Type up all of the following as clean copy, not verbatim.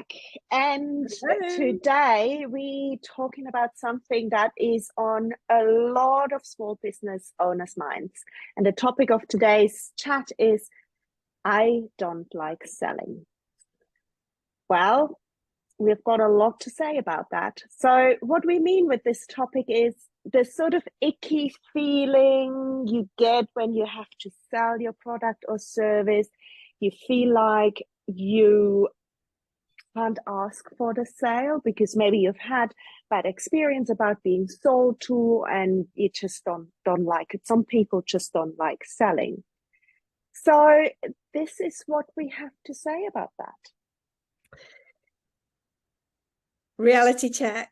back. And Hello. today we talking about something that is on a lot of small business owners' minds. And the topic of today's chat is I don't like selling. Well, we've got a lot to say about that. So what we mean with this topic is the sort of icky feeling you get when you have to sell your product or service. You feel like you can't ask for the sale because maybe you've had bad experience about being sold to and you just don't like it. Some people just don't like selling. So this is what we have to say about that. Reality check.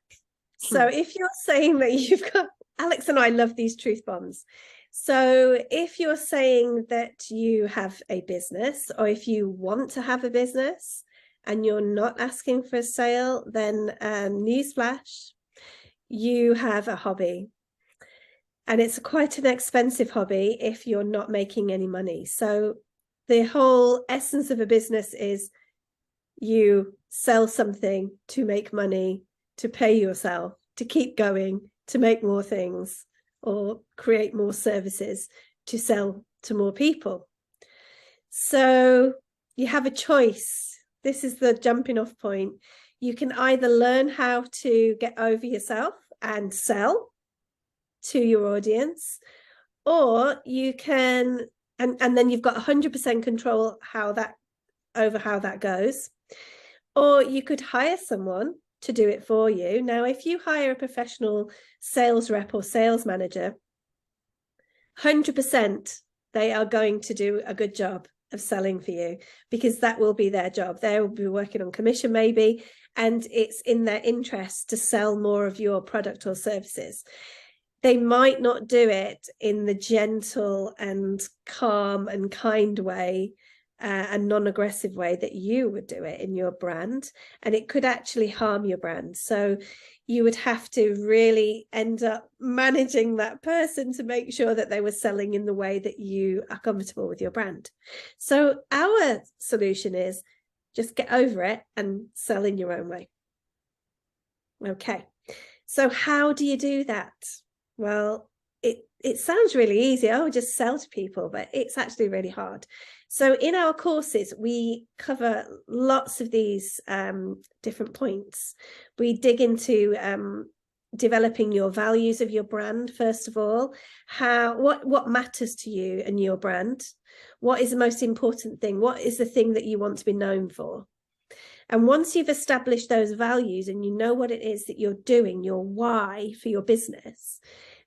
So if you're saying that you've got, Alex and I love these truth bombs. So if you're saying that you have a business, or if you want to have a business and you're not asking for a sale, then newsflash, you have a hobby. And it's quite an expensive hobby if you're not making any money. So the whole essence of a business is you sell something to make money, to pay yourself, to keep going, to make more things, or create more services to sell to more people. So you have a choice. This is the jumping off point. You can either learn how to get over yourself and sell to your audience, or you can, and then you've got 100% control over how that goes. Or you could hire someone to do it for you. Now, if you hire a professional sales rep or sales manager, 100% they are going to do a good job of selling for you because that will be their job. They will be working on commission maybe, and it's in their interest to sell more of your product or services. They might not do it in the gentle and calm and kind way a non-aggressive way that you would do it in your brand, and it could actually harm your brand. So you would have to really end up managing that person to make sure that they were selling in the way that you are comfortable with your brand. So our solution is just get over it and sell in your own way. Okay, so how do you do that? Well, it sounds really easy. Oh, just sell to people, but it's actually really hard. So in our courses, we cover lots of these different points. We dig into developing your values of your brand, first of all, what matters to you and your brand. What is the most important thing? What is the thing that you want to be known for? And once you've established those values and you know what it is that you're doing, your why for your business,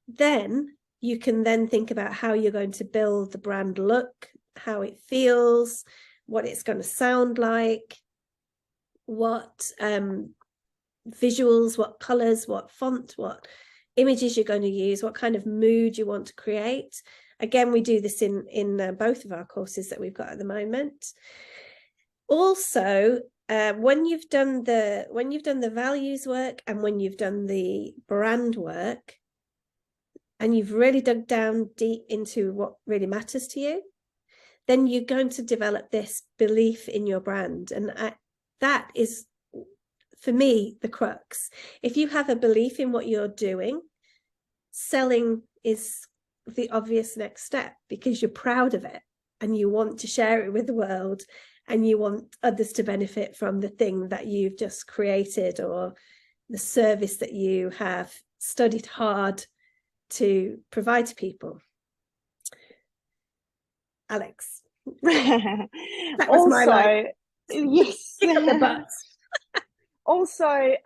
then you can then think about how you're going to build the brand look, how it feels, what it's going to sound like, what visuals, what colors, what font, what images you're going to use, what kind of mood you want to create. Again, we do this in both of our courses that we've got at the moment. Also, when you've done the values work and when you've done the brand work, and you've really dug down deep into what really matters to you, then you're going to develop this belief in your brand. And that is, for me, the crux. If you have a belief in what you're doing, selling is the obvious next step because you're proud of it and you want to share it with the world and you want others to benefit from the thing that you've just created or the service that you have studied hard to provide to people. Alex, that was Also, my line. yes. Pick up the bus. Also,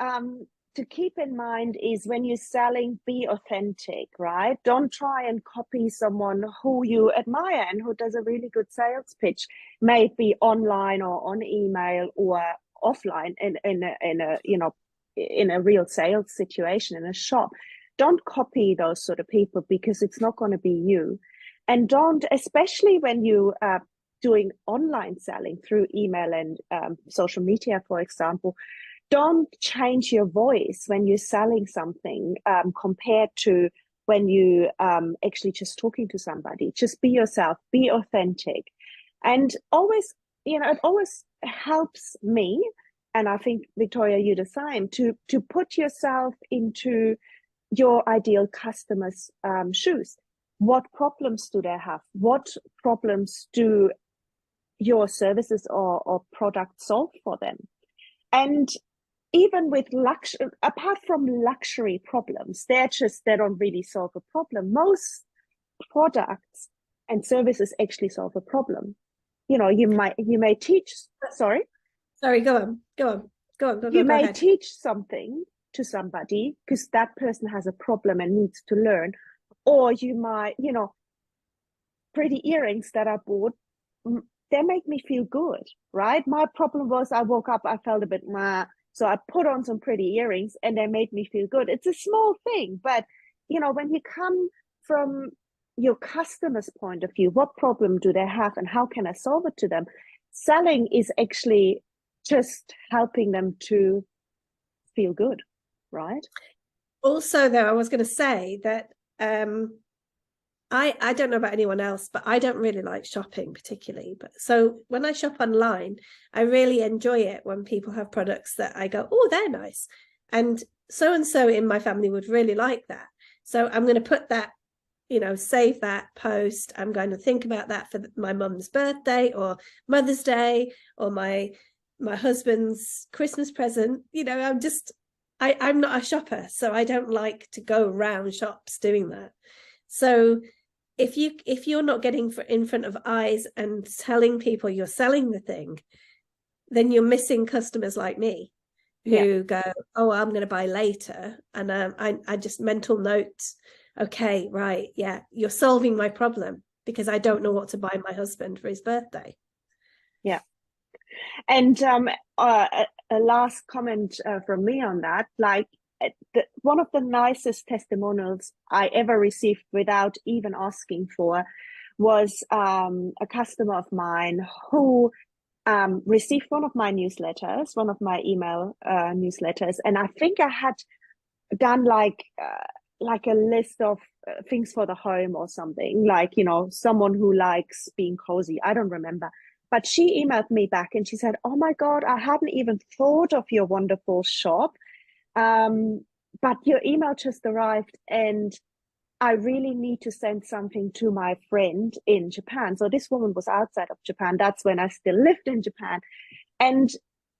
to keep in mind is when you're selling, be authentic, right? Don't try and copy someone who you admire and who does a really good sales pitch, may it be online or on email or offline in a real sales situation in a shop. Don't copy those sort of people because it's not going to be you. And don't, especially when you are doing online selling through email and social media, for example, don't change your voice when you're selling something compared to when you actually just talking to somebody. Just be yourself, be authentic. And always, it always helps me and I think, Victoria, you the same, to put yourself into your ideal customer's shoes. What problems do they have? What problems do your services or products solve for them? And even with luxury, apart from luxury problems, they don't really solve a problem. Most products and services actually solve a problem. You may teach, sorry, Sorry, go you may ahead. teach something to somebody because that person has a problem and needs to learn, or you might, pretty earrings that I bought, they make me feel good, right? My problem was I woke up, I felt a bit meh, so I put on some pretty earrings and they made me feel good. It's a small thing, but when you come from your customer's point of view, what problem do they have and how can I solve it to them? Selling is actually just helping them to feel good, right? Also, though, I was going to say that I don't know about anyone else, but I don't really like shopping particularly. But so when I shop online, I really enjoy it when people have products that I go, oh, they're nice. And so in my family would really like that. So I'm going to put that, save that post. I'm going to think about that for my mum's birthday or Mother's Day or my husband's Christmas present. I'm not a shopper, so I don't like to go around shops doing that. So if you're not getting in front of eyes and telling people you're selling the thing, then you're missing customers like me who go, oh, I'm going to buy later. And I just mental notes. Okay, right. Yeah. You're solving my problem because I don't know what to buy my husband for his birthday. Yeah. And a last comment from me on that, like one of the nicest testimonials I ever received without even asking for was a customer of mine who received one of my newsletters, one of my email newsletters, and I think I had done like a list of things for the home or something, like someone who likes being cozy. I don't remember. But she emailed me back and she said, oh my God, I hadn't even thought of your wonderful shop. But your email just arrived and I really need to send something to my friend in Japan. So this woman was outside of Japan. That's when I still lived in Japan. And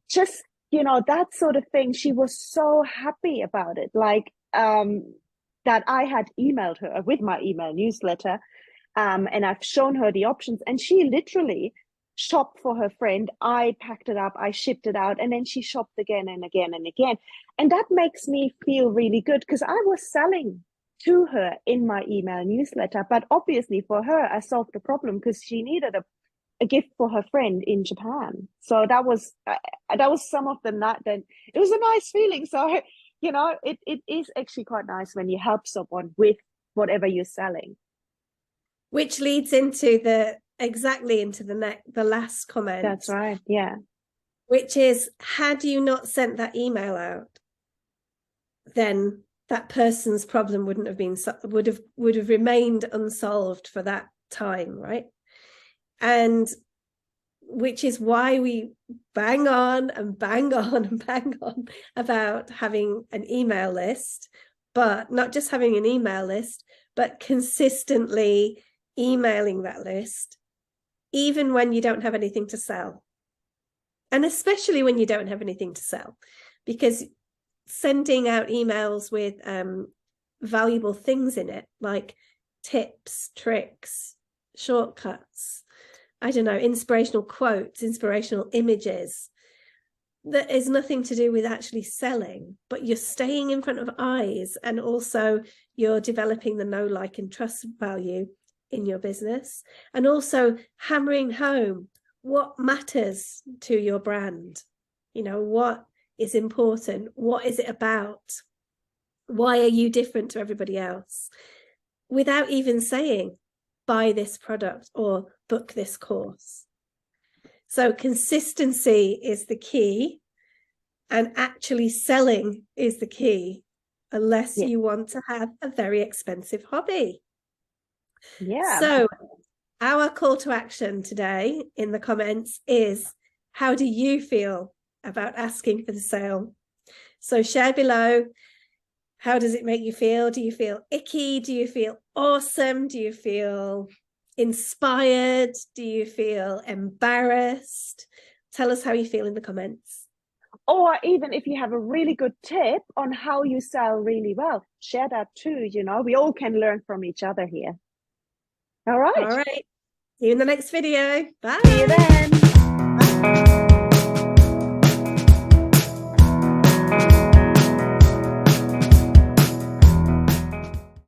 just, that sort of thing, she was so happy about it. Like, that I had emailed her with my email newsletter. And I've shown her the options and she literally shopped for her friend. I packed it up, I shipped it out, and then she shopped again and again and again. And that makes me feel really good because I was selling to her in my email newsletter. But obviously for her, I solved the problem because she needed a gift for her friend in Japan. So that was some of the night. Then it was a nice feeling. So it is actually quite nice when you help someone with whatever you're selling. Which leads into the last comment. That's right. Yeah. Which is, had you not sent that email out, then that person's problem would have remained unsolved for that time, right? And which is why we bang on and bang on and bang on about having an email list, but not just having an email list, but consistently emailing that list, even when you don't have anything to sell. And especially when you don't have anything to sell, because sending out emails with valuable things in it, like tips, tricks, shortcuts, I don't know, inspirational quotes, inspirational images, that is nothing to do with actually selling, but you're staying in front of eyes and also you're developing the know, like, and trust value in your business, and also hammering home what matters to your brand. What is important? What is it about? Why are you different to everybody else? Without even saying, buy this product or book this course. So consistency is the key, and actually selling is the key, unless you want to have a very expensive hobby. Yeah. So our call to action today in the comments is, how do you feel about asking for the sale. So share below. How does it make you feel? Do you feel icky? Do you feel awesome? Do you feel inspired? Do you feel embarrassed? Tell us how you feel in the comments. Or even if you have a really good tip on how you sell really well, share that too. You know, we all can learn from each other here. All right. All right. See you in the next video. Bye. See you then. Bye.